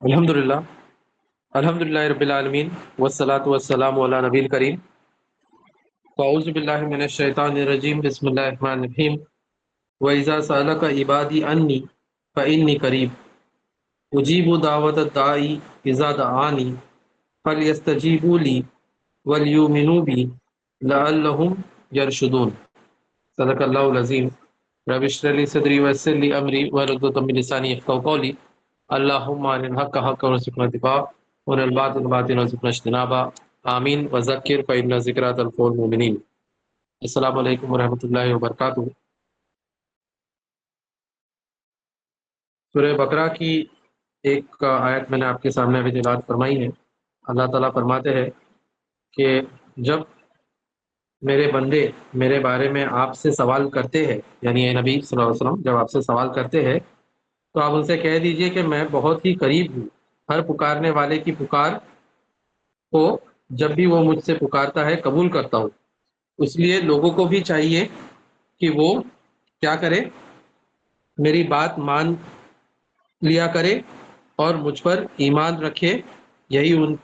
الحمدللہ الحمدللہ رب العالمین والصلاة والسلام علی نبی الکریم اعوذ باللہ من الشیطان الرجیم بسم اللہ الرحمن الرحیم وَإِذَا سَأَلَكَ عِبَادِي عَنِّي فَإِنِّي قَرِيبٌ أُجِيبُ دَعْوَةَ الدَّاعِ إِذَا دَعَانِ فَلْيَسْتَجِيبُوا لِي وَلْيُؤْمِنُوا بِي لَعَلَّهُمْ يَرْشُدُونَ۔ صدق اللہ العظیم۔ رب اشرح لي صدری ويسر لي أمري واحلل عقدة من لساني يفقهوا قولي۔ اللهم ارنا الحق حقا وارزقنا اتباعه وارنا الباطل باطلا وارزقنا اجتنابه آمین وذکر فإن الذکریٰ تنفع المؤمنین۔ السلام علیکم ورحمۃ اللہ وبرکاتہ۔ سورہ بقرہ کی ایک آیت میں نے آپ کے سامنے ابھی تلاوت فرمائی ہے۔ اللہ تعالیٰ فرماتے ہیں کہ جب میرے بندے میرے بارے میں آپ سے سوال کرتے ہیں، یعنی اے نبی صلی اللہ علیہ وسلم جب آپ سے سوال کرتے ہیں تو آپ ان سے کہہ دیجئے کہ میں بہت ہی قریب ہوں، ہر پکارنے والے کی پکار کو جب بھی وہ مجھ سے پکارتا ہے قبول کرتا ہوں۔ اس لیے لوگوں کو بھی چاہیے کہ وہ کیا کرے، میری بات مان لیا کرے اور مجھ پر ایمان رکھے، یہی ان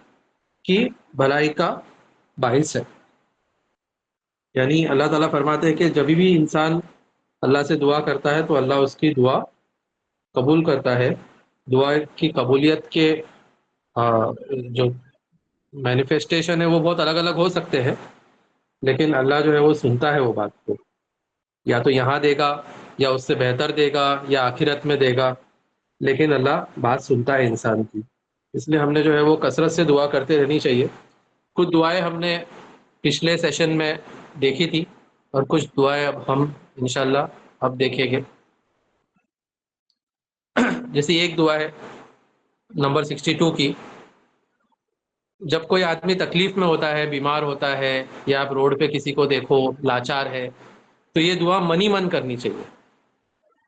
کی بھلائی کا باعث ہے۔ یعنی اللہ تعالیٰ فرماتے ہیں کہ جب بھی انسان اللہ سے دعا کرتا ہے تو اللہ اس کی دعا قبول کرتا ہے۔ دعا کی قبولیت کے جو مینیفیسٹیشن ہے وہ بہت الگ الگ ہو سکتے ہیں، لیکن اللہ جو ہے وہ سنتا ہے وہ بات کو، یا تو یہاں دے گا یا اس سے بہتر دے گا یا آخرت میں دے گا، لیکن اللہ بات سنتا ہے انسان کی۔ اس لیے ہم نے جو ہے وہ کثرت سے دعا کرتے رہنی چاہیے۔ کچھ دعائیں ہم نے پچھلے سیشن میں دیکھی تھی اور کچھ دعائیں اب ہم انشاءاللہ اب دیکھیں گے۔ جیسے ایک دعا ہے نمبر 62 کی، جب کوئی آدمی تکلیف میں ہوتا ہے، بیمار ہوتا ہے، یا آپ روڈ پہ کسی کو دیکھو لاچار ہے، تو یہ دعا منی من کرنی چاہیے۔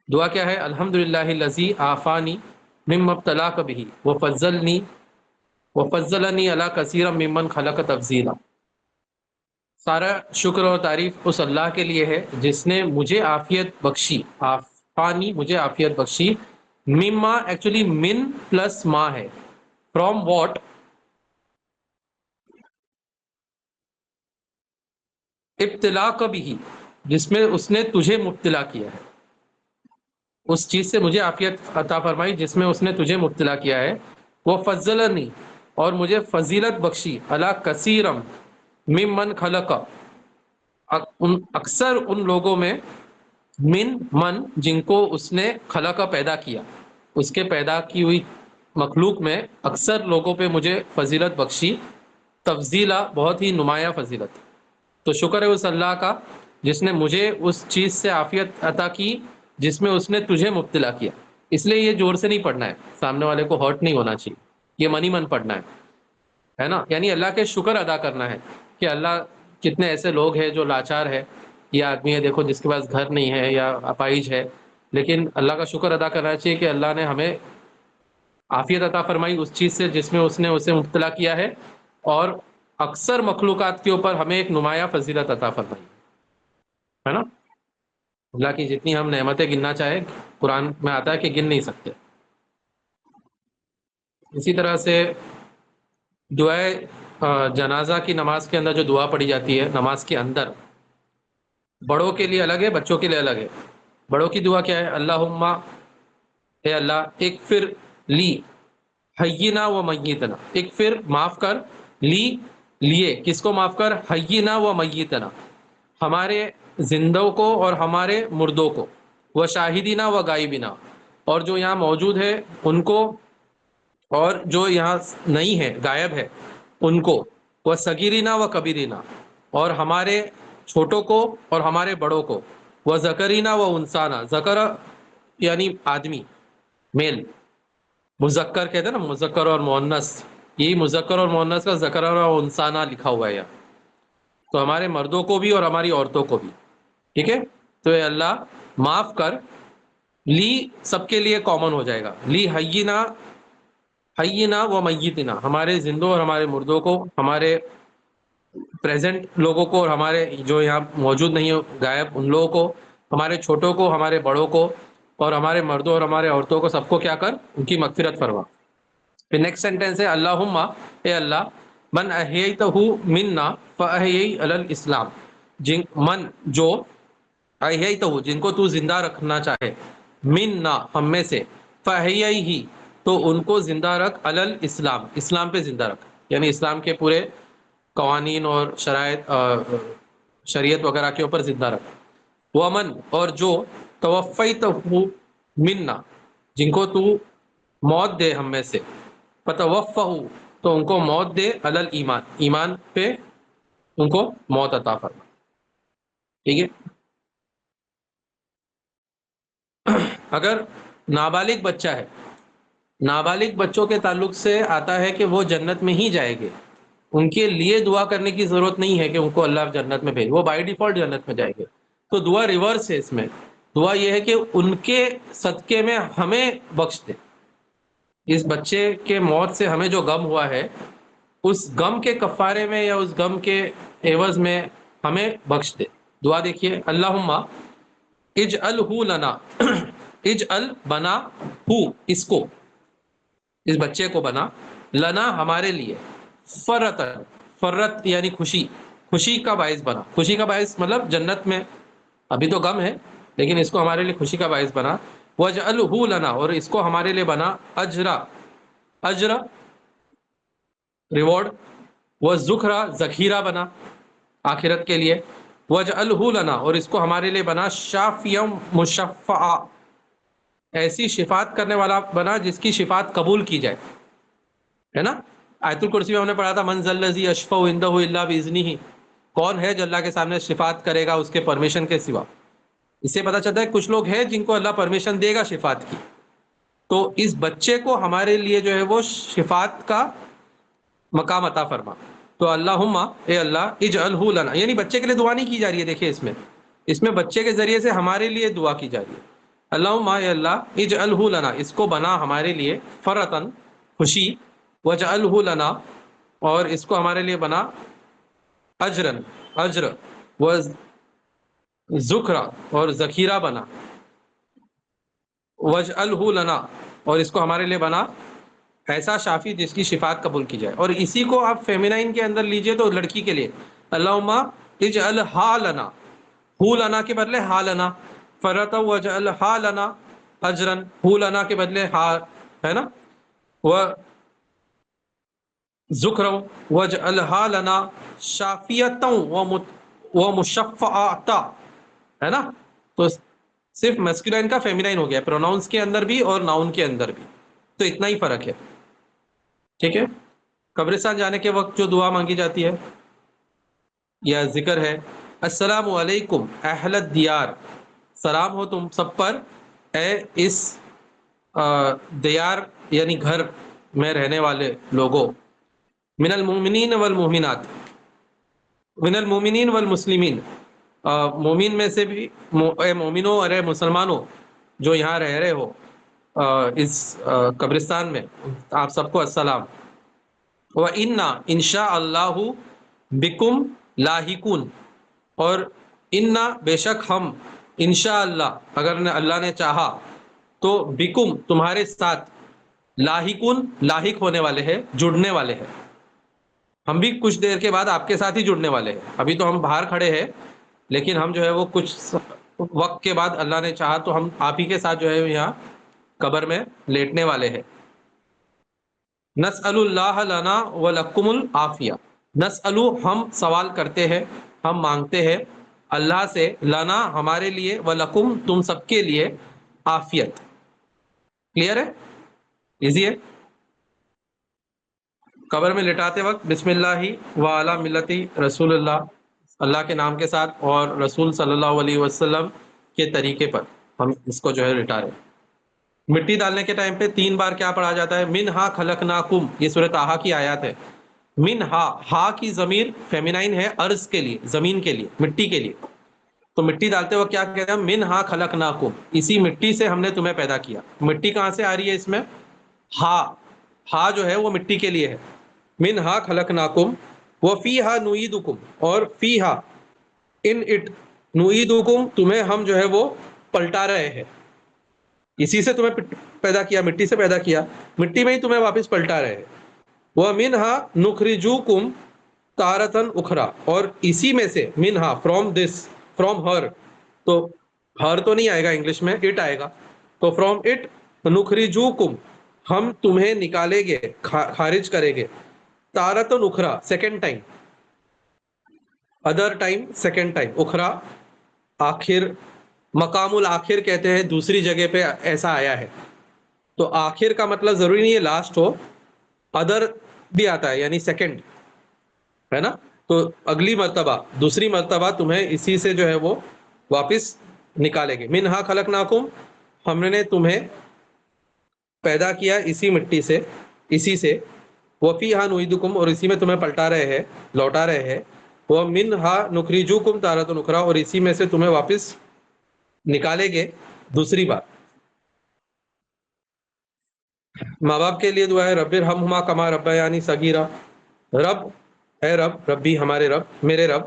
دعا کیا ہے؟ الحمدللہ الذی عافانی مما ابتلاک بہ وفضلنی علی کثیر ممن خلق تفضیلا۔ سارا شکر اور تعریف اس اللہ کے لیے ہے جس نے مجھے عافیت بخشی، عافانی مجھے عافیت بخشی، مما ایکچولی من پلس ما ہے، فرام واٹ، ابتلا کبھی، جس میں اس نے تجھے مبتلا کیا ہے، اس چیز سے مجھے عافیت عطا فرمائی جس میں اس نے تجھے مبتلا کیا ہے۔ وہ فضلنی، اور مجھے فضیلت بخشی، علی کثیرم ممن خلق، اکثر ان لوگوں میں، من جن کو اس نے خلق پیدا کیا، اس کے پیدا کی ہوئی مخلوق میں اکثر لوگوں پہ مجھے فضیلت بخشی، تفضیلا بہت ہی نمایاں فضیلت۔ تو شکر ہے اس اللہ کا جس نے مجھے اس چیز سے عافیت عطا کی جس میں اس نے تجھے مبتلا کیا۔ اس لیے یہ زور سے نہیں پڑھنا ہے، سامنے والے کو ہرٹ نہیں ہونا چاہیے، یہ منی من پڑھنا ہے نا، یعنی اللہ کے شکر ادا کرنا ہے کہ اللہ، کتنے ایسے لوگ ہیں جو لاچار ہے، یہ آدمی ہے دیکھو جس کے پاس گھر نہیں ہے یا اپاہج ہے، لیکن اللہ کا شکر ادا کرنا چاہیے کہ اللہ نے ہمیں عافیت عطا فرمائی اس چیز سے جس میں اس نے اسے مبتلا کیا ہے، اور اکثر مخلوقات کے اوپر ہمیں ایک نمایاں فضیلت عطا فرمائی ہے نا۔ اللہ کی جتنی ہم نعمتیں گننا چاہے، قرآن میں آتا ہے کہ گن نہیں سکتے۔ اسی طرح سے دعائے جنازہ کی نماز کے اندر جو دعا پڑھی جاتی ہے نماز کے اندر، بڑوں کے لیے الگ ہے، بچوں کے لیے الگ ہے۔ بڑوں کی دعا کیا ہے؟ اللہم، اے اللہ، اغفر لی حینا و میتنا، اغفر معاف کر، لی لیے، کس کو معاف کر؟ حینا و میتنا، ہمارے زندوں کو اور ہمارے مردوں کو، وہ شاہدینا و غائبینا، اور جو یہاں موجود ہے ان کو، اور جو یہاں نہیں ہے غائب ہے ان کو، وہ صغیرینا و کبیرینا، اور ہمارے چھوٹوں کو اور ہمارے بڑوں کو، وہ ذکرینا و انسانا، ذکر یعنی آدمی، میل، مذکر کہتے ہیں نا، مذکر اور مؤنث، یہی مذکر اور مؤنث کا ذکر اور انسانہ لکھا ہوا ہے یہاں، تو ہمارے مردوں کو بھی اور ہماری عورتوں کو بھی، ٹھیک ہے۔ تو اے اللہ معاف کر، لی سب کے لیے کامن ہو جائے گا، لی حینا و میتنا، ہمارے زندوں اور ہمارے مردوں کو، ہمارے پریزنٹ لوگوں کو اور ہمارے جو یہاں موجود نہیں ہو غائب ان لوگوں کو، ہمارے چھوٹوں کو، ہمارے بڑوں کو، اور ہمارے مردوں اور ہمارے عورتوں کو، سب کو کیا کر، ان کی مغفرت فرما۔ پھر نیکسٹ سینٹینس ہے اللہم اے اللہ من احییتہ منا فاحیی علی الاسلام، من جو احییتہ جن کو تو زندہ رکھنا چاہے، منا ہم میں سے، فاحیی تو ان کو زندہ رکھ، علی الاسلام اسلام پہ زندہ رکھ، یعنی اسلام کے پورے قوانین اور شرائط شریعت وغیرہ کے اوپر زندہ رکھ۔ ومن اور جو توفیتہ منا جن کو تو موت دے ہم میں سے، فتوفہ تو ان کو موت دے، علی الایمان ایمان پہ ان کو موت عطا فرما۔ ٹھیک ہے، اگر نابالغ بچہ ہے، نابالغ بچوں کے تعلق سے آتا ہے کہ وہ جنت میں ہی جائے گے، ان کے لیے دعا کرنے کی ضرورت نہیں ہے کہ ان کو اللہ جنت میں بھیج، وہ بائی ڈیفالٹ جنت میں جائے گے۔ تو دعا ریورس ہے اس میں، دعا یہ ہے کہ ان کے صدقے میں ہمیں بخش دے، اس بچے کے موت سے ہمیں جو غم ہوا ہے اس غم کے کفارے میں یا اس غم کے عوض میں ہمیں بخش دے۔ دعا دیکھیے، اللہم اجعلہ لنا، اجعل بنا ہو اس کو، اس بچے کو بنا، لنا ہمارے لیے، فرت، فرت یعنی خوشی، خوشی کا باعث بنا، خوشی کا باعث مطلب جنت میں ابھی تو غم ہے لیکن اس کو ہمارے لیے خوشی کا باعث بنا، وجعلہ لنا اور اس کو ہمارے لیے بنا اجرا، اجر ریوارڈ، وہ ذخرا ذخیرہ بنا آخرت کے لیے، وجعلہ لنا اور اس کو ہمارے لیے بنا شافیا مشفعا، ایسی شفاعت کرنے والا بنا جس کی شفاعت قبول کی جائے، ہے نا۔ آیت الکرسی میں ہم نے پڑھا تھا من ذا الذی یشفع عندہ الا باذنہ، کون ہے جو اللہ کے سامنے شفاعت کرے گا اس کے پرمیشن کے سوا۔ اس سے پتہ چلتا ہے کچھ لوگ ہیں جن کو اللہ پرمیشن دے گا شفاعت کی، تو اس بچے کو ہمارے لیے جو ہے وہ شفاعت کا مقام عطا فرما۔ تو اللہم اے اللہ اجعلہ لنا، یعنی بچے کے لیے دعا نہیں کی جا رہی ہے، دیکھیں اس میں بچے کے ذریعے سے ہمارے لیے دعا کی جا رہی ہے۔ اللہم اے اللہ اجعلہ لنا، اس کو بنا ہمارے لیے، فرتن خوشی، وجعلہ لنا اور اس کو ہمارے لیے بنا اجرن اجر، و ذخرا اور ذخیرہ بنا، وجعلہ لنا اور اس کو ہمارے لیے بنا ایسا شافی جس کی شفاعت قبول کی جائے۔ اور اسی کو آپ فیمینائن کے اندر لیجئے تو لڑکی کے لیے اللہم اجعلہا لنا، ہو لنا کے بدلے ہا لنا، فرت وجعلہا لنا اجرن، ہو لنا کے بدلے ہا ہے نا، و ذکر وجعلہا لنا شافیتا و مشفعتا، ہے نا۔ تو صرف میسکولائن کا فیمینائن ہو گیا، پروناؤنس کے اندر بھی اور ناؤن کے اندر بھی، تو اتنا ہی فرق ہے۔ ٹھیک ہے، قبرستان جانے کے وقت جو دعا مانگی جاتی ہے یا ذکر ہے، السلام علیکم اہل الدیار، سلام ہو تم سب پر اے اس دیار یعنی گھر میں رہنے والے لوگوں، من المؤمنین والمؤمنات، من المؤمنین والمسلمین، مومن میں سے بھی، اے مومنوں اور اے مسلمانوں جو یہاں رہ رہے ہو اس قبرستان میں، آپ سب کو السلام۔ وَإِنَّا انشاء اللہ بکم لاحقون، اور انا بے شک ہم، انشاء اللہ اگر اللہ نے چاہا تو، بکم تمہارے ساتھ، لاحقون لاحق ہونے والے ہیں، جڑنے والے ہیں، ہم بھی کچھ دیر کے بعد آپ کے ساتھ ہی جڑنے والے ہیں، ابھی تو ہم باہر کھڑے ہیں لیکن ہم جو ہے وہ کچھ وقت کے بعد اللہ نے چاہا تو ہم آپ ہی کے ساتھ جو ہے یہاں قبر میں لیٹنے والے ہیں۔ نسأل اللہ لنا ولکم العافیہ، نسأل ہم سوال کرتے ہیں، ہم مانگتے ہیں اللہ سے، لنا ہمارے لیے، ولکم تم سب کے لیے، عافیت۔ کلیئر ہے، ایزی ہے۔ قبر میں لٹاتے وقت بسم اللہ وعلی ملتی رسول اللہ، اللہ کے نام کے ساتھ اور رسول صلی اللہ علیہ وسلم کے طریقے پر ہم اس کو جو ہے لٹا رہے ہیں۔ مٹی ڈالنے کے ٹائم پہ 3 بار کیا پڑھا جاتا ہے؟ منہا خلقناکم، یہ سورۃ طٰہٰ کی آیات ہے۔ منہا، ہا کی ضمیر فیمینائن ہے ارض کے لیے، زمین کے لیے، مٹی کے لیے، تو مٹی ڈالتے وقت کیا کہتے ہیں؟ منہا خلقناکم، اسی مٹی سے ہم نے تمہیں پیدا کیا۔ مٹی کہاں سے آ رہی ہے اس میں؟ ہا، ہا جو ہے وہ مٹی کے لیے ہے، منہا خلقناکم وفیہا نعیدکم، اور فیہا ان اٹ نعیدکم، تمہیں ہم جو ہے وہ پلٹا رہے ہیں، اسی سے تمہیں پیدا کیا، مٹی سے پیدا کیا، مٹی میں ہی تمہیں واپس پلٹا رہے ہیں۔ وَمِنْهَا نُخْرِجُكُمْ تَارَةً أُخْرَى، اور اسی میں سے، منہا فرام دس، فرام ہر، تو ہر تو نہیں آئے گا انگلش میں، اٹ آئے گا، تو فرام اٹ نخرجوکم، ہم تمہیں نکالیں گے، خارج کریں گے، تارتن اخرا، second time, other time, second time, اخرا آخر، مقام الآخر کہتے ہیں دوسری جگہ پہ ایسا آیا ہے، تو آخر کا مطلب ضروری نہیں ہے لاسٹ ہو، ادر بھی آتا ہے یعنی سیکنڈ، ہے نا، تو اگلی مرتبہ، دوسری مرتبہ تمہیں اسی سے جو ہے وہ واپس نکالیں گے۔ منہا خلقناکم، ہم نے تمہیں پیدا کیا اسی مٹی سے، اسی سے، وفیہا نعیدکم، اور اسی میں تمہیں پلٹا رہے ہیں، لوٹا رہے ہیں، ومنہا نخرجوکم تارۃ اخری، اور اسی میں سے تمہیں واپس نکالیں گے دوسری بار۔ ماں باپ کے لیے دعا ہے، رب ارحمہما کما ربیانی صغیرا، رب، اے رب، ربی ہمارے رب، میرے رب،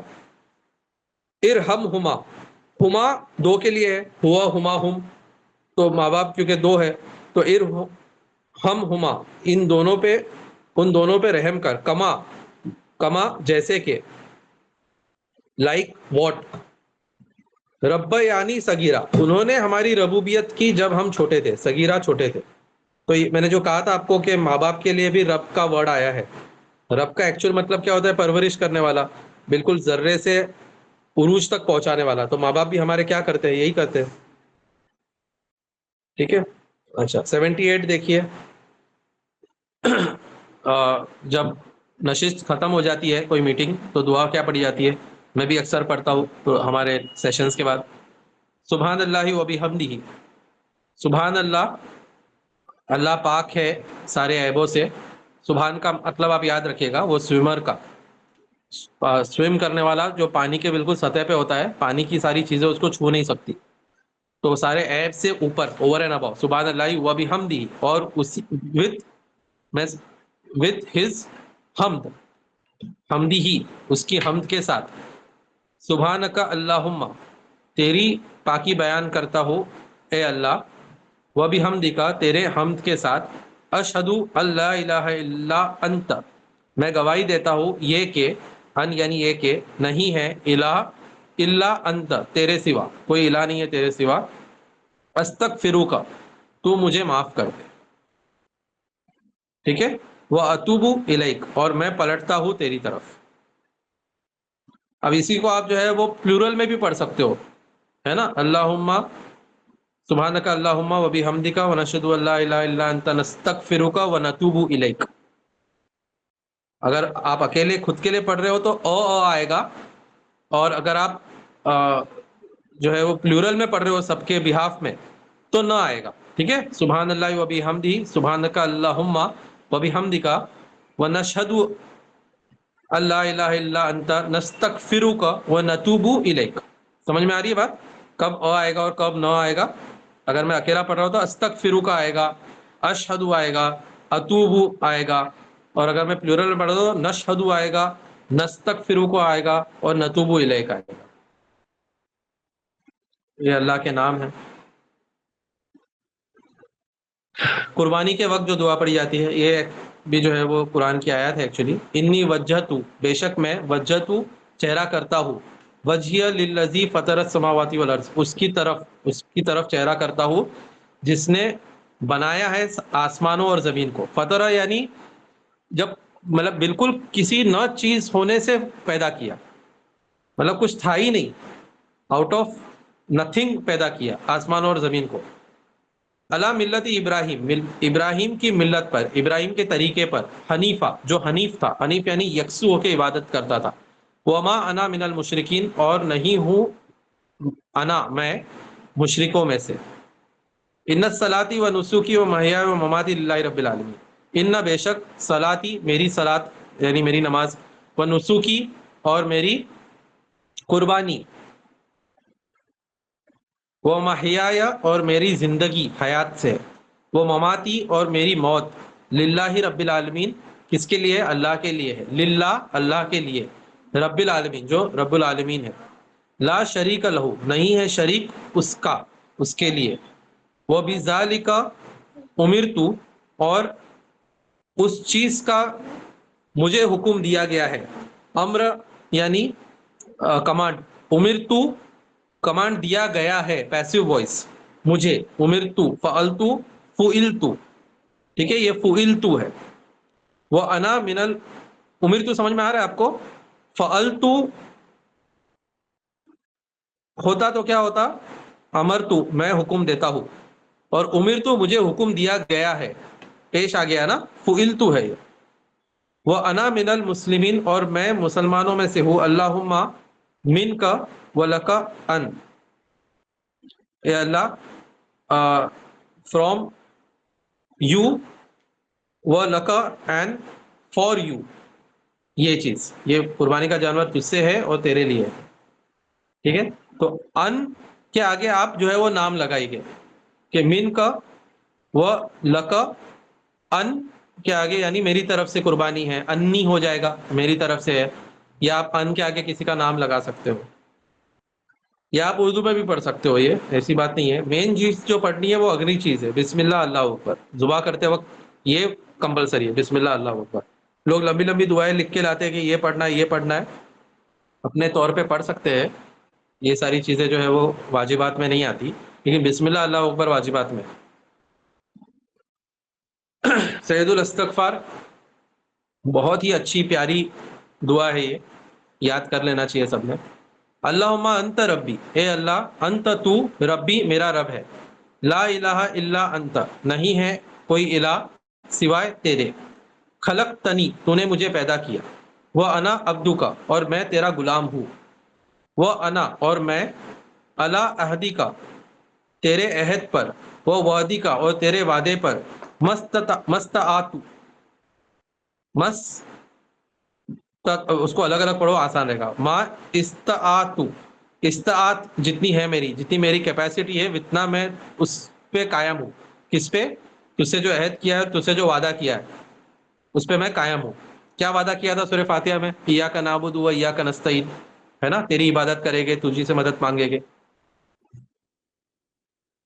ارحمہما، ہما دو کے لیے ہے، ہوا ہما ہم، تو ماں باپ کیونکہ دو ہے، تو ارحمہما، ان دونوں پہ، ان دونوں پہ رحم کر، کما، کما جیسے کہ، لائک واٹ، رب یعنی صغیرہ، انہوں نے ہماری ربوبیت کی جب ہم چھوٹے تھے، صغیرہ چھوٹے تھے، تو میں نے جو کہا تھا آپ کو کہ ماں باپ کے لیے بھی رب کا ورڈ آیا ہے، رب کا ایکچوئل مطلب کیا ہوتا ہے؟ پرورش کرنے والا، بالکل ذرے سے عروج تک پہنچانے والا، تو ماں باپ بھی ہمارے کیا کرتے ہیں؟ یہی کرتے ہیں، ٹھیک ہے۔ اچھا 78 دیکھیے، جب نشست ختم ہو جاتی ہے کوئی میٹنگ تو دعا کیا پڑھی جاتی ہے؟ میں بھی اکثر پڑھتا ہوں تو ہمارے سیشنز کے بعد، سبحان اللہ و بحمدہ، سبحان اللہ، اللہ پاک ہے سارے عیبوں سے، سبحان کا مطلب آپ یاد رکھیے گا، وہ سوئمر کا، سوئم کرنے والا جو پانی کے بالکل سطح پہ ہوتا ہے، پانی کی ساری چیزیں اس کو چھو نہیں سکتی، تو سارے عیب سے اوپر، اوور اینڈ ابو، سبحان اللہ و بحمدہ، اور اسی with his حمد، حمدی ہی، اس کی حمد کے ساتھ، سبحانک اللہم، تیری پاکی بیان کرتا ہوں اے اللہ، و بحمدک، تیرے حمد کے ساتھ، اشہدو اللہ الہ الا انت، میں گواہی دیتا ہوں یہ کہ، ان یعنی یہ کہ، نہیں ہے الہ الا انت، تیرے سوا کوئی الہ نہیں ہے تیرے سوا، استغفروک، تو مجھے معاف کر دے، ٹھیک ہے، وہ اتوبو الیک، اور میں پلٹتا ہوں تیری طرف۔ اب اسی کو آپ جو ہے وہ پلورل میں بھی پڑھ سکتے ہو، ہے نا، اللہم، سبحانک اللہم و بحمدک و نشہد ان لا الہ الا انت نستغفرک و نتوب الیک۔ اگر آپ اکیلے خود کے لیے پڑھ رہے ہو تو او آئے گا، اور اگر آپ جو ہے وہ پلورل میں پڑھ رہے ہو سب کے بہاف میں تو نہ آئے گا، ٹھیک ہے، سبحان اللہ و بحمدہ، سبحانک اللہم و بحمدک و نشہد اللہ الہ الا انت نستغفرک و نتوب الیک۔ سمجھ میں آ رہی ہے بات؟ کب او آئے گا اور کب نہ آئے گا؟ اگر میں اکیلا پڑھ رہا ہوں تو استغفرک آئے گا، اشہد آئے گا، اتوب آئے گا، اور اگر میں پلورل میں پڑھ رہا ہوں تو نشہد آئے گا، نستغفرک آئے گا، اور نتوب الیک آئے گا۔ یہ اللہ کے نام ہے۔ قربانی کے وقت جو دعا پڑھی جاتی ہے، یہ بھی جو ہے وہ قرآن کی آیات ہے ایکچولی، انی وجہتو، بے شک میں، وجہتو چہرہ کرتا ہوں، وجہیہ للذی فطر السماوات والارض، اس کی طرف چہرہ کرتا ہوں جس نے بنایا ہے آسمانوں اور زمین کو۔ فطرہ یعنی جب، مطلب بالکل کسی نہ چیز ہونے سے پیدا کیا، مطلب کچھ تھا ہی نہیں، آؤٹ آف نتھنگ پیدا کیا آسمانوں اور زمین کو۔ علی ملت ابراہیم، ابراہیم کی ملت پر، ابراہیم کے طریقے پر، حنیفہ جو حنیف تھا، حنیف یعنی یکسو ہو کے عبادت کرتا تھا، وما انا من المشرکین، اور نہیں ہوں انا میں مشرکوں میں سے، ان الصلاۃ و نسکی و محیا و مماتی للہ رب العالمین، ان بے شک صلاتی میری صلات یعنی میری نماز، و نسکی اور میری قربانی، وہ محیایا اور میری زندگی حیات سے، وہ مماتی اور میری موت، للہ رب العالمین، کس کے لیے؟ اللہ کے لیے ہے، للہ اللہ کے لیے، رب العالمین جو رب العالمین ہے، لا شریک لہ نہیں ہے شریک اس کا، اس کے لیے، وَبِذَالِكَ اُمِرْتُ، اور اس چیز کا مجھے حکم دیا گیا ہے. امر یعنی کمانڈ، امرتو کمانڈ دیا گیا ہے، پیسو وائس، مجھے، امرتو، فعلتو، فعلتو، ٹھیک ہے، یہ فعلتو ہے. وہ انا من امرتو سمجھ میں آ رہا ہے آپ کو؟ فعلتو ہوتا تو کیا ہوتا؟ امرتو میں حکم دیتا ہوں، اور امرتو مجھے حکم دیا گیا ہے، پیش آ گیا نا، فعلتو ہے یہ. وہ انا من المسلمین، اور میں مسلمانوں میں سے ہوں. اللہم من کا ولکا ان، اے اللہ فرام یو، و لکا اینڈ فار یو، یہ چیز، یہ قربانی کا جانور تجھ سے ہے اور تیرے لیے ہے. ٹھیک ہے، تو ان کے آگے آپ جو ہے وہ نام لگائیے گے کہ من کا و لکا ان کے آگے، یعنی میری طرف سے قربانی ہے، انی ہو جائے گا میری طرف سے ہے، یا آپ ان کے آگے کسی کا نام لگا سکتے ہو، یا آپ اردو میں بھی پڑھ سکتے ہو، یہ ایسی بات نہیں ہے. مین چیز جو پڑھنی ہے وہ اگلی چیز ہے، بسم اللہ اللہ اکبر، ذبح کرتے وقت یہ کمپلسری ہے، بسم اللہ اللہ اکبر. لوگ لمبی لمبی دعائیں لکھ کے لاتے ہیں کہ یہ پڑھنا ہے یہ پڑھنا ہے، اپنے طور پہ پڑھ سکتے ہیں، یہ ساری چیزیں جو ہے وہ واجبات میں نہیں آتی، لیکن بسم اللہ اللہ اکبر واجبات میں. سید الاستغفار بہت ہی اچھی پیاری دعا ہے، یہ یاد کر لینا چاہیے سب نے. اللہم انت ربی، اے اللہ، انت تو ربی میرا رب ہے، لا الہ الا انت نہیں ہے کوئی الہ سوائے تیرے، خلقتنی تو نے مجھے پیدا کیا، وہ انا عبدک اور میں تیرا غلام ہوں، وہ انا اور میں، علی عہدی کا تیرے عہد پر، وہ وعدی کا اور تیرے وعدے پر، مستعات مس اس کو الگ الگ پڑھو آسان رہے گا، ما استعات، استعات جتنی ہے میری، جتنی میری کیپیسٹی ہے اتنا میں اس پہ قائم ہوں. کس پہ؟ تجھ سے جو عہد کیا ہے، تجھ سے جو وعدہ کیا ہے اس پہ میں قائم ہوں. کیا وعدہ کیا تھا سورہ فاتحہ میں؟ ایاک نعبد و ایاک نستعین، ہے نا، تیری عبادت کریں گے، تجھی سے مدد مانگیں گے.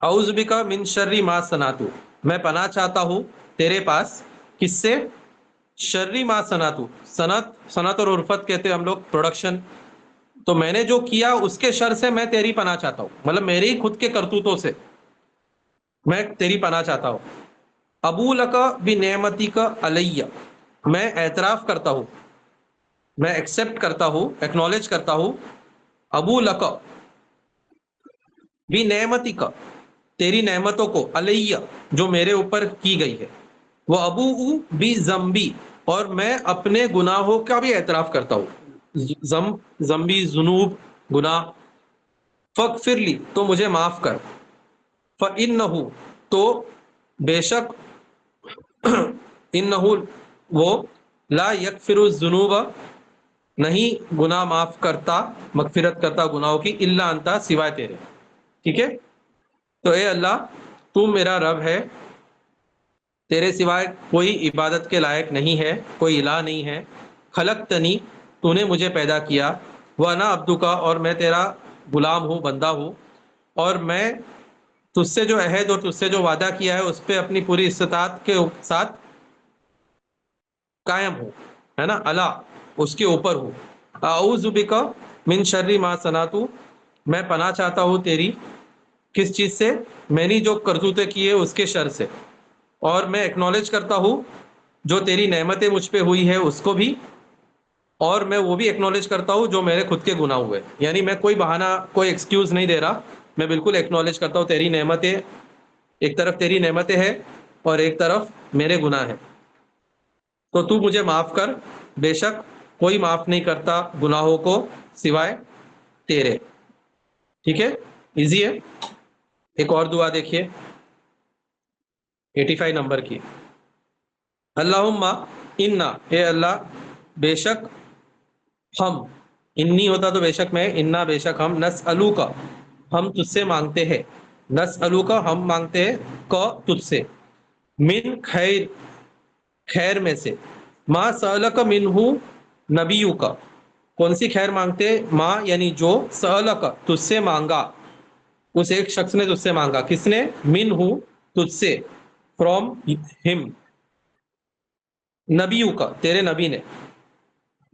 اعوذ بک من شر ما صنعت، میں پناہ چاہتا ہوں تیرے پاس، کس سے؟ شرری ما صنعت، صنعت اور عرفت کہتے ہیں ہم لوگ پروڈکشن، تو میں نے جو کیا اس کے شر سے میں تیری پناہ چاہتا ہوں، مطلب میرے ہی خود کے کرتوتوں سے میں تیری پناہ چاہتا ہوں. ابو لکا بنعمتی کا علیہ، میں اعتراف کرتا ہوں، میں ایکسپٹ کرتا ہوں، ایکنالج کرتا ہوں، ابو لکا بنعمتی کا تیری نعمتوں کو، علیہ جو میرے اوپر کی گئی ہے، وہ ابو بھی زمبی اور میں اپنے گناہوں کا بھی اعتراف کرتا ہوں، زمبی ذنوب گناہ، فغفر لی تو مجھے معاف کر، فإنہ تو بے شک، انہ وہ، لا یغفر الذنوب نہیں گناہ معاف کرتا، مغفرت کرتا گناہوں کی، الا انتا سوائے تیرے. ٹھیک ہے، تو اے اللہ تو میرا رب ہے، تیرے سوائے کوئی عبادت کے لائق نہیں ہے، کوئی الہ نہیں ہے. خلقتنی تو نے مجھے پیدا کیا، وانا عبدک اور میں تیرا غلام ہوں، بندہ ہوں، اور میں تجھ سے جو عہد اور تجھ سے جو وعدہ کیا ہے اس پہ اپنی پوری استطاعت کے ساتھ قائم ہوں، ہے نا، اللہ اس کے اوپر ہوں. اعوذ بک من شر ما صنعت، میں پناہ چاہتا ہوں تیری کس چیز سے؟ میں نے جو کرتوتیں کی ہے اس کے شر سے، اور میں ایکنالج کرتا ہوں جو تیری نعمتیں مجھ پہ ہوئی ہے اس کو بھی، اور میں وہ بھی ایکنالج کرتا ہوں جو میرے خود کے گناہ ہوئے. یعنی میں کوئی بہانہ، کوئی ایکسکیوز نہیں دے رہا، میں بالکل ایکنالج کرتا ہوں تیری نعمتیں، ایک طرف تیری نعمتیں ہیں اور ایک طرف میرے گناہ ہیں، تو تو مجھے معاف کر، بے شک کوئی معاف نہیں کرتا گناہوں کو سوائے تیرے. ٹھیک ہے، ایزی ہے. ایک اور دعا دیکھیے 85 نمبر کی. اللہم انا، اے اللہ بے شک ہم، انی ہوتا تو بے شک میں، انا بے شک ہم، نسألو کا ہم تجھ سے مانگتے ہیں، نسألو کا ہم مانگتے ہیں، کا تجھ سے، من خیر خیر میں سے، ما سألک منہ نبیو کا کون سی خیر مانگتے؟ ما یعنی جو، سألک تجھ سے مانگا، اس ایک شخص نے تجھ سے مانگا. کس نے؟ من ہوں تجھ سے, فرام ہم, نبیوں کا تیرے نبی نے,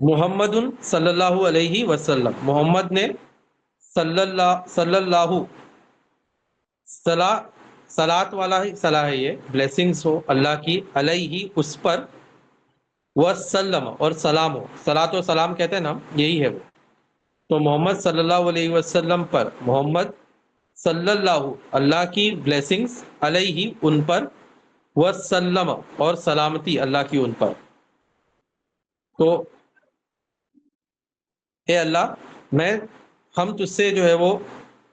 محمد صلی اللہ علیہ وسلم, محمد نے, صلی اللہ صلات والا ہی صلاح ہے, یہ بلیسنگس ہو اللہ کی, علیہ اس پر, وسلم اور سلام ہو, صلات و سلام کہتے ہیں نا, یہی ہے وہ. تو محمد صلی اللہ علیہ وسلم پر, محمد صلی اللہ, اللہ کی بلیسنگس, علیہ ان پر, وسلم اور سلامتی اللہ کی ان پر. تو اے اللہ, میں ہم تجھ سے جو ہے وہ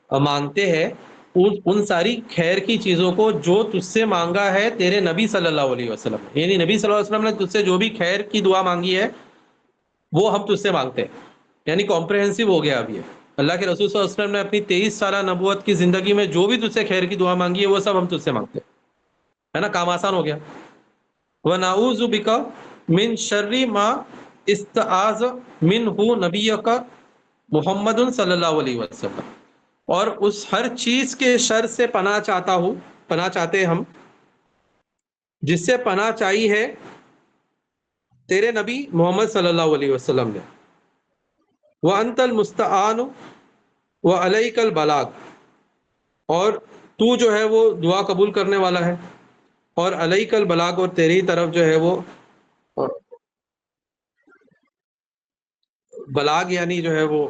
مانگتے ہیں ان ساری خیر کی چیزوں کو جو تجھ سے مانگا ہے تیرے نبی صلی اللہ علیہ وسلم, یعنی نبی صلی اللہ علیہ وسلم نے تجھ سے جو بھی خیر کی دعا مانگی ہے وہ ہم تجھ سے مانگتے ہیں. یعنی کمپریہنسو ہو گیا اب یہ. اللہ کے رسول صلی اللہ علیہ وسلم نے اپنی 23 سالہ نبوت کی زندگی میں جو بھی تجھ سے خیر کی دعا مانگی ہے وہ سب ہم تجھ سے مانگتے ہیں, ہے نا, کام آسان ہو گیا. وَنَعُوذُ بِكَ مِن شَرِّ مَا اسْتَعَاذَ مِنْهُ نَبِيُّكَ محمد صلی اللہ علیہ وسلم, اور اس ہر چیز کے شر سے پناہ چاہتا ہوں, پناہ چاہتے ہیں ہم, جس سے پناہ چاہی ہے تیرے نبی محمد صلی اللہ علیہ وسلم نے. وَأَنْتَ الْمُسْتَعَانُ وَعَلَيْكَ الْبَلَاغُ, اور تو جو ہے وہ دعا قبول کرنے والا ہے, اور علیک البلاغ, اور تیری طرف جو ہے وہ بلاغ, یعنی جو ہے وہ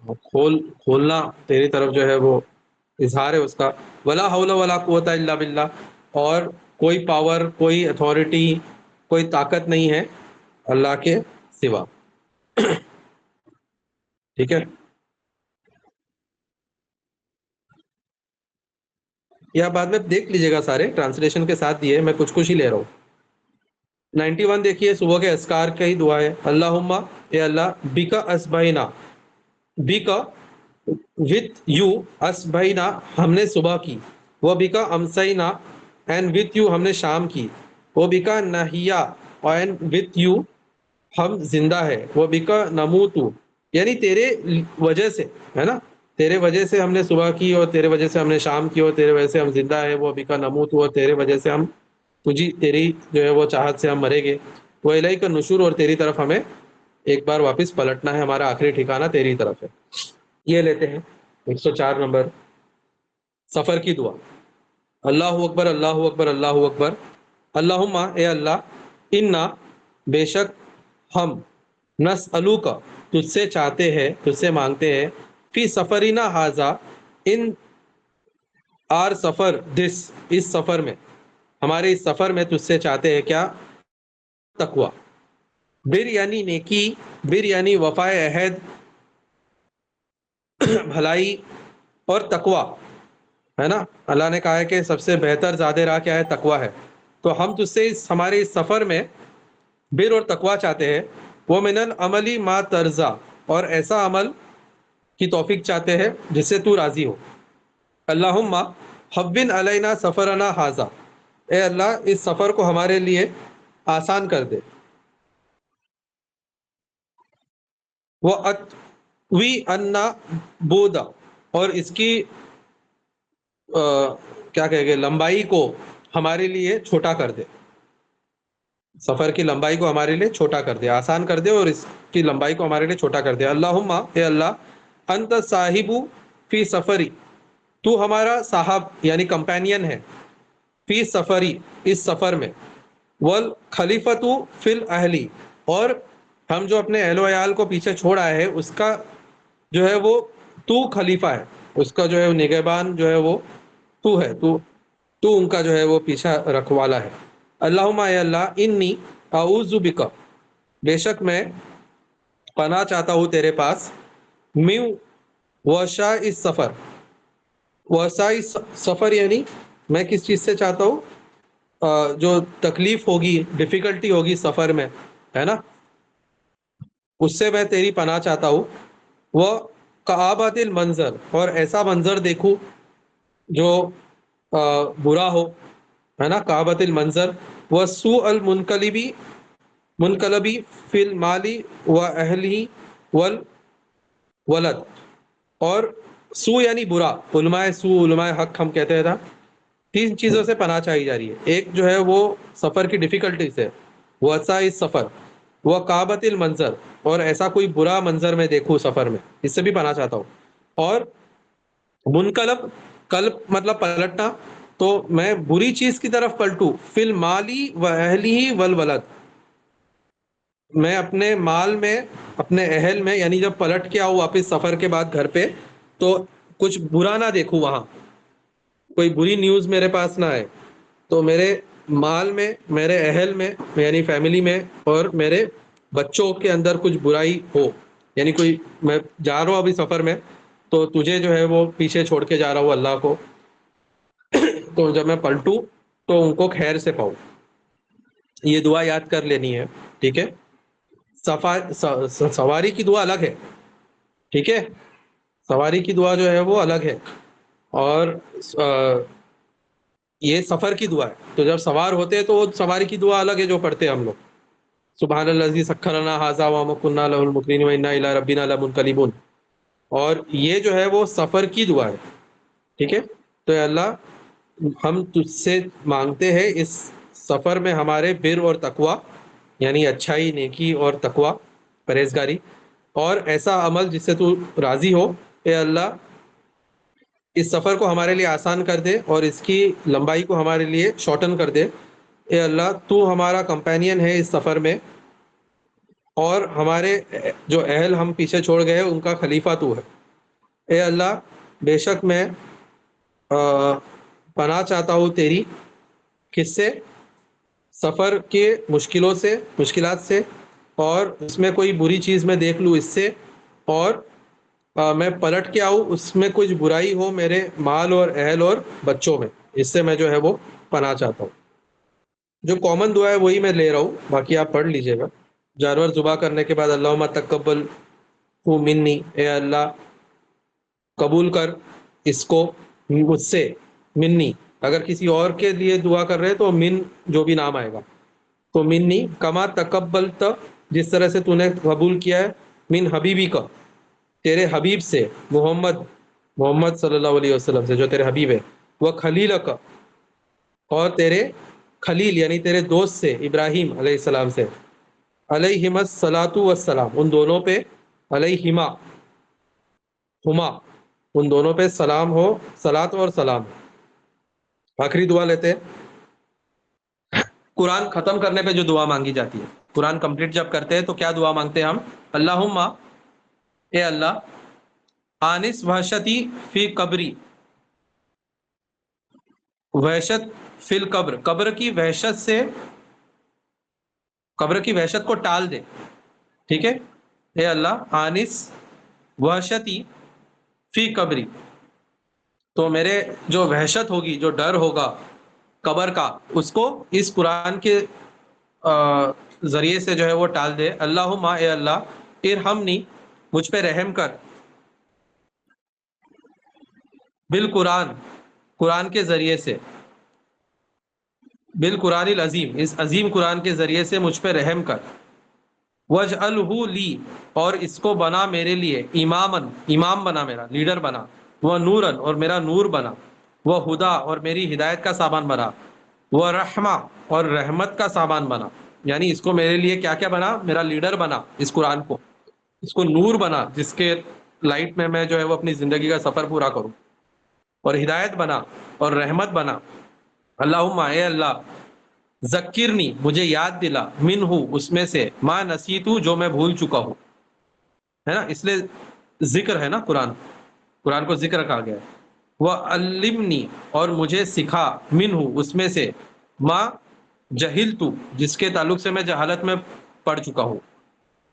کھولنا, تیری طرف جو ہے وہ اظہار ہے اس کا. ولا حول ولا قوت الا باللہ, اور کوئی پاور, کوئی اتھارٹی, کوئی طاقت نہیں ہے اللہ کے سوا. ٹھیک ہے, یہ آپ بعد میں دیکھ لیجیے گا, سارے ٹرانسلیشن کے ساتھ دیے, میں کچھ کچھ ہی لے رہا ہوں. 91 دیکھیے, صبح کے اذکار کا ہی دعا ہے. اللہم, اے اللہ, بکا اسبحینا, بکا وتھ یو, اسبحینا ہم نے صبح کی, وہ بکا امسینا, اینڈ وتھ یو ہم نے شام کی, وہ بکا نحیا, اینڈ وتھ یو ہم زندہ ہے, وہ بکا نموتو, یعنی تیرے وجہ سے, ہے نا, تیرے وجہ سے ہم نے صبح کی, اور تیرے وجہ سے ہم نے شام کی, اور تیرے وجہ سے ہم زندہ ہے. وہ بکا نموتو, اور تیرے وجہ سے ہم تیری جو ہے وہ چاہت سے ہم مریں گے. وہ الیک النشور, اور تیری طرف ہمیں ایک بار واپس پلٹنا ہے, ہمارا آخری ٹھکانہ تیری طرف ہے. یہ لیتے ہیں 104 نمبر, سفر کی دعا. اللہ اکبر, اللہ اکبر, اللہ اکبر. اللہم, اے اللہ, انا بے شک ہم, نسألوک تجھ سے چاہتے ہیں, تجھ سے مانگتے ہیں, فی سفرینا ھذا, ان آر سفر, دس اس سفر میں, ہمارے اس سفر میں تجھ سے چاہتے ہیں کیا؟ تقوی. بر یعنی نیکی, بر یعنی وفائے عہد, بھلائی, اور تقوی, ہے نا. اللہ نے کہا ہے کہ سب سے بہتر زیادہ راہ کیا ہے؟ تقوی ہے. تو ہم تجھ سے ہمارے اس سفر میں بر اور تقوی چاہتے ہیں. وہ من العملی ما ترضا, اور ایسا عمل کی توفیق چاہتے ہیں جس سے تو راضی ہو. اللہم حوّن علینا سفرنا ھذا, اے اللہ اس سفر کو ہمارے لیے آسان کر دے. وَأَطْوِّ عَنَّا بُعْدَ, اور اس کی کیا کہیں گے, لمبائی کو ہمارے لیے چھوٹا کر دے. سفر کی لمبائی کو ہمارے لیے چھوٹا کر دے, آسان کر دے, اور اس کی لمبائی کو ہمارے لیے چھوٹا کر دے. اللہم, اے اللہ, انت صاحب فی سفری, تو ہمارا صاحب یعنی کمپینین ہے, فی سفری اس سفر میں, والخلیفۃ فی الاہلی, اور ہم جو اپنے اہل و عیال کو پیچھے چھوڑ آئے ہیں اس کا جو ہے وہ تو خلیفہ ہے, اس کا جو ہے نگہبان جو ہے وہ تو ہے, تو ان کا جو ہے وہ پیچھا رکھوالا ہے. اللہم, اے اللہ, انی اعوذ بک, بے شک میں پناہ چاہتا ہوں تیرے پاس, من وشاء السفر, وشاء سفر یعنی میں کس چیز سے چاہتا ہوں, جو تکلیف ہوگی, ڈیفیکلٹی ہوگی سفر میں, ہے نا, اس سے میں تیری پناہ چاہتا ہوں. وہ کآبۃ المنظر, اور ایسا منظر دیکھوں جو برا ہو, ہے نا, کآبۃ المنظر. وسوء المنقلبی, منقلبی فی المالی و اہلی والولد, اور سو یعنی برا، علماء سو علماء حق ہم کہتے ہیں تھا. 3 چیزوں سے پناہ چاہی جا رہی ہے. ایک جو ہے وہ سفر کی ڈیفیکلٹی سے، وہ اس سفر، وہ کعبۃ المنظر، اور ایسا کوئی برا منظر میں دیکھوں سفر میں، اس سے بھی پناہ چاہتا ہوں. اور منقلب، قلب مطلب پلٹنا، تو میں بری چیز کی طرف پلٹوں. فی المالی و اہلی والولد، میں اپنے مال میں، اپنے اہل میں، یعنی جب پلٹ کے آؤں واپس سفر کے بعد گھر پہ، تو کچھ برا نہ دیکھوں، وہاں کوئی بری نیوز میرے پاس نہ آئے. تو میرے مال میں، میرے اہل میں یعنی فیملی میں، اور میرے بچوں کے اندر کچھ برائی ہو. یعنی کوئی، میں جا رہا ہوں ابھی سفر میں، تو تجھے جو ہے وہ پیچھے چھوڑ کے جا رہا ہوں اللہ کو، تو جب میں پلٹوں تو ان کو خیر سے پاؤں. یہ دعا یاد کر لینی ہے، ٹھیک ہے. سواری کی دعا الگ ہے، ٹھیک ہے. سواری کی دعا جو ہے وہ الگ ہے، اور یہ سفر کی دعا ہے. تو جب سوار ہوتے ہیں تو وہ سواری کی دعا الگ ہے جو پڑھتے ہیں ہم لوگ. سبحان الذی سخر لنا ھذا وما كنا له مقرنین وانا الی ربنا لمنقلبون. اور یہ جو ہے وہ سفر کی دعا ہے، ٹھیک ہے. تو اے اللہ، ہم تجھ سے مانگتے ہیں اس سفر میں ہمارے بر اور تقوی، یعنی اچھائی، نیکی اور تقوی، پرہیزگاری، اور ایسا عمل جس سے تو راضی ہو. اے اللہ، اس سفر کو ہمارے لیے آسان کر دے اور اس کی لمبائی کو ہمارے لیے شارٹن کر دے. اے اللہ، تو ہمارا کمپینین ہے اس سفر میں، اور ہمارے جو اہل ہم پیچھے چھوڑ گئے ان کا خلیفہ تو ہے. اے اللہ، بے شک میں پناہ چاہتا ہوں تیری، کس سے؟ سفر کے مشکلوں سے، مشکلات سے، اور اس میں کوئی بری چیز میں دیکھ لوں اس سے، اور میں پلٹ کے آؤں اس میں کچھ برائی ہو میرے مال اور اہل اور بچوں میں، اس سے میں جو ہے وہ پناہ چاہتا ہوں. جو کامن دعا ہے وہی میں لے رہا ہوں، باقی آپ پڑھ لیجئے گا. جانور ذبح کرنے کے بعد اللہم تقبل منی، اے اللہ قبول کر اس کو مجھ سے، منی. اگر کسی اور کے لیے دعا کر رہے تو من جو بھی نام آئے گا، تو منی کما تقبلت، جس طرح سے تو نے قبول کیا ہے، من حبیبی کا، تیرے حبیب سے، محمد صلی اللہ علیہ وسلم سے جو تیرے حبیب ہے، وہ خلیل کا، اور تیرے خلیل یعنی تیرے دوست سے، ابراہیم علیہ السلام سے، علیہم الصلاۃ والسلام، ان دونوں پہ، علیہما، ہما، ان دونوں پہ سلام ہو، صلاۃ اور سلام. آخری دعا لیتے ہیں. قرآن ختم کرنے پہ جو دعا مانگی جاتی ہے، قرآن کمپلیٹ جب کرتے ہیں تو کیا دعا مانگتے ہیں ہم؟ اللہم، اے اللہ، آنس وحشتی فی قبری، وحشت فی القبر، قبر کی وحشت سے، قبر کی وحشت کو ٹال دے، ٹھیک ہے. اے اللہ، آنس وحشتی فی قبری، تو میرے جو وحشت ہوگی، جو ڈر ہوگا قبر کا، اس کو اس قرآن کے ذریعے سے جو ہے وہ ٹال دے. اللہم، اے اللہ، ارحمنی، مجھ پہ رحم کر، بالقرآن، قرآن کے ذریعے سے، بالقرآن العظیم، اس عظیم قرآن کے ذریعے سے مجھ پہ رحم کر. وجعلہ لی، اور اس کو بنا میرے لیے امامن، امام بنا، میرا لیڈر بنا. وہ نورن، اور میرا نور بنا. وہ ہدا، اور میری ہدایت کا سامان بنا. وہ رحمہ، اور رحمت کا سامان بنا. یعنی اس کو میرے لیے کیا کیا بنا؟ میرا لیڈر بنا اس قرآن کو، اس کو نور بنا جس کے لائٹ میں جو ہے وہ اپنی زندگی کا سفر پورا کروں، اور ہدایت بنا، اور رحمت بنا. اللہم، اے اللہ، ذکرنی، مجھے یاد دلا، منہ، اس میں سے، ما نسیتو، جو میں بھول چکا ہوں، ہے نا. اس لیے ذکر ہے نا قرآن، قرآن کو ذکر کہا گیا ہے. وہ علمنی، اور مجھے سکھا، منہ، اس میں سے، ما جہلتو، جس کے تعلق سے میں جہالت میں پڑ چکا ہوں.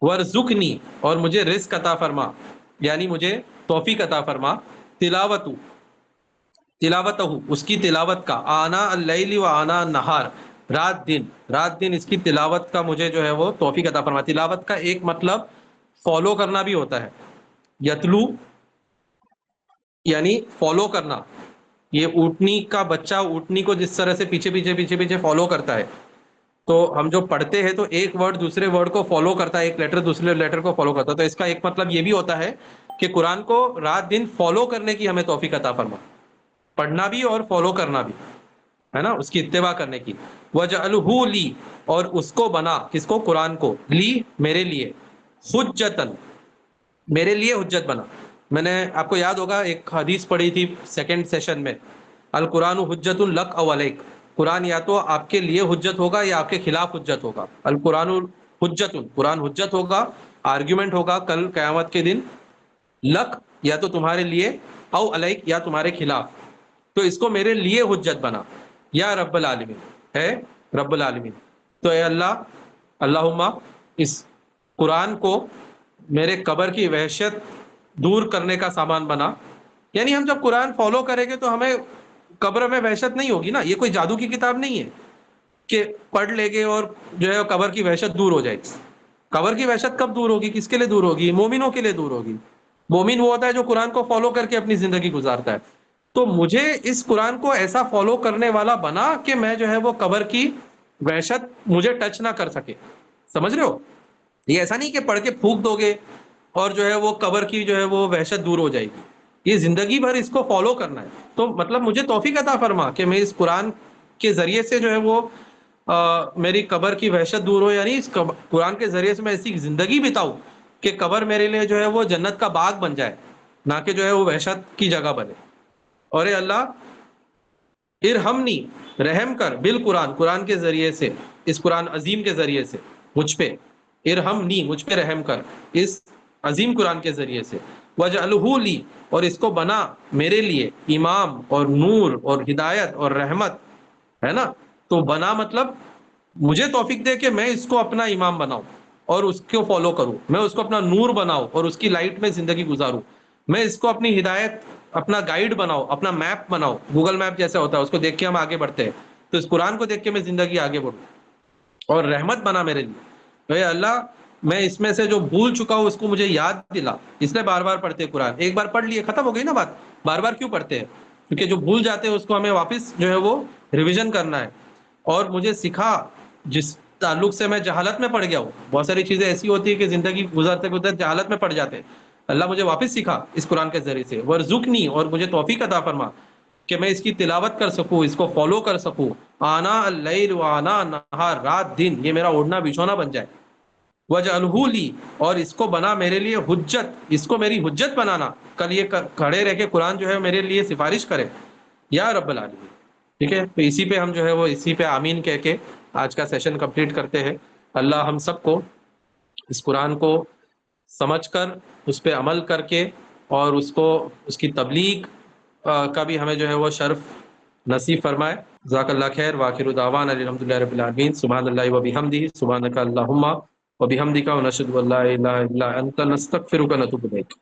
ورزقنی، اور مجھے رزق عطا فرما، یعنی مجھے توفیق عطا فرما. تلاوت، اس کی تلاوت کا، آنا اللیل و آنا النہار، رات دن، رات دن اس کی تلاوت کا مجھے جو ہے وہ توفیق عطا فرما. تلاوت کا ایک مطلب فالو کرنا بھی ہوتا ہے. یتلو یعنی فالو کرنا. یہ اونٹنی کا بچہ اونٹنی کو جس طرح سے پیچھے پیچھے پیچھے پیچھے فالو کرتا ہے، تو ہم جو پڑھتے ہیں تو ایک ورڈ دوسرے ورڈ کو فالو کرتا ہے، ایک لیٹر دوسرے لیٹر کو فالو کرتا ہے. تو اس کا ایک مطلب یہ بھی ہوتا ہے کہ قرآن کو رات دن فالو کرنے کی ہمیں توفیق عطا فرما، پڑھنا بھی اور فالو کرنا بھی، ہے نا، اس کی اتباع کرنے کی۔ وَجَعَلْهُ لی، اور اس کو بنا، کس کو؟ قرآن کو، لی میرے لیے، حجتن میرے لیے حجت بنا۔ میں نے آپ کو یاد ہوگا ایک حدیث پڑھی تھی سیکنڈ سیشن میں، القرآن حجت لک او علیک، قرآن یا تو آپ کے لیے حجت ہوگا یا آپ کے خلاف حجت ہوگا۔ القرآن حجت، قرآن حجت ہوگا، آرگیومنٹ ہوگا کل قیامت کے دن، لک یا تو تمہارے لیے، او علیک یا تمہارے خلاف، تو اس کو میرے لیے حجت بنا یا رب العالمین، ہے رب العالمین۔ تو اے اللہ، اللہم اس قرآن کو میرے قبر کی وحشت دور کرنے کا سامان بنا۔ یعنی ہم جب قرآن فالو کریں گے تو ہمیں قبر میں وحشت نہیں ہوگی نا، یہ کوئی جادو کی کتاب نہیں ہے کہ پڑھ لے گے اور جو ہے قبر کی وحشت دور ہو جائے گی۔ قبر کی وحشت کب دور ہوگی؟ کس کے لیے دور ہوگی؟ مومنوں کے لیے دور ہوگی۔ مومن وہ ہوتا ہے جو قرآن کو فالو کر کے اپنی زندگی گزارتا ہے۔ تو مجھے اس قرآن کو ایسا فالو کرنے والا بنا کہ میں جو ہے وہ قبر کی وحشت مجھے ٹچ نہ کر سکے۔ سمجھ رہے ہو؟ یہ ایسا نہیں کہ پڑھ کے پھونک دو گے اور جو ہے وہ قبر کی جو ہے وہ وحشت دور ہو جائے گی، یہ زندگی بھر اس کو فالو کرنا ہے۔ تو مطلب مجھے توفیق عطا فرما کہ میں اس قرآن کے ذریعے سے جو ہے وہ میری قبر کی وحشت دور ہو، یعنی اس قرآن کے ذریعے سے میں ایسی زندگی بتاؤں کہ قبر میرے لیے جو ہے وہ جنت کا باغ بن جائے، نہ کہ جو ہے وہ وحشت کی جگہ بنے۔ اور اے اللہ ارحمنی، رحم کر، بالقرآن، قرآن کے ذریعے سے، اس قرآن عظیم کے ذریعے سے مجھ پہ، ارحمنی مجھ پہ رحم کر اس عظیم قرآن کے ذریعے سے، وجعلہ لی، اور اس کو بنا میرے لیے امام اور نور اور ہدایت اور رحمت، ہے نا۔ تو بنا مطلب مجھے توفیق دے کہ میں اس کو اپنا امام بناؤں اور اس کو فالو کروں، میں اس کو اپنا نور بناؤں اور اس کی لائٹ میں زندگی گزاروں، میں اس کو اپنی ہدایت، اپنا گائیڈ بناؤ، اپنا میپ بناؤ، گوگل میپ جیسا ہوتا ہے اس کو دیکھ کے ہم آگے بڑھتے ہیں، تو اس قرآن کو دیکھ کے میں زندگی آگے بڑھوں، اور رحمت بنا میرے لیے۔ تو اے اللہ میں اس میں سے جو بھول چکا ہوں اس کو مجھے یاد دلا، اس لیے بار بار پڑھتے ہیں قرآن، ایک بار پڑھ لیے ختم ہو گئی نا بات، بار بار کیوں پڑھتے ہیں؟ کیونکہ جو بھول جاتے ہیں اس کو ہمیں واپس جو ہے وہ ریویژن کرنا ہے۔ اور مجھے سکھا جس تعلق سے میں جہالت میں پڑ گیا ہوں، بہت ساری چیزیں ایسی ہوتی ہے کہ زندگی گزرتے گزرتے جہالت میں پڑ جاتے ہیں، اللہ مجھے واپس سکھا اس قرآن کے ذریعے سے، ورزقنی، اور مجھے توفیق عطا فرما کہ میں اس کی تلاوت کر سکوں، اس کو فالو کر سکوں، آنا اللیل و آنا نہار، رات دن یہ میرا اوڑھنا بچھونا بن جائے۔ وجعلہ لی، اور اس کو بنا میرے لیے حجت، اس کو میری حجت بنانا، کل یہ کھڑے رہ کے قرآن جو ہے میرے لیے سفارش کرے یا رب العالمین۔ ٹھیک ہے، تو اسی پہ ہم جو ہے وہ اسی پہ آمین کہہ کے آج کا سیشن کمپلیٹ کرتے ہیں۔ اللہ ہم سب کو اس قرآن کو سمجھ کر اس پہ عمل کر کے اور اس کو، اس کی تبلیغ کا بھی ہمیں جو ہے وہ شرف نصیب فرمائے۔ جزاک اللہ خیر، وآخر دعوانا الحمدللہ رب العالمین، سبحان اللہ وبحمدہ، سبحانک اللہم وبحمدک، ونشہد ان لا الہ الا انت، نستغفرک ونتوب الیک۔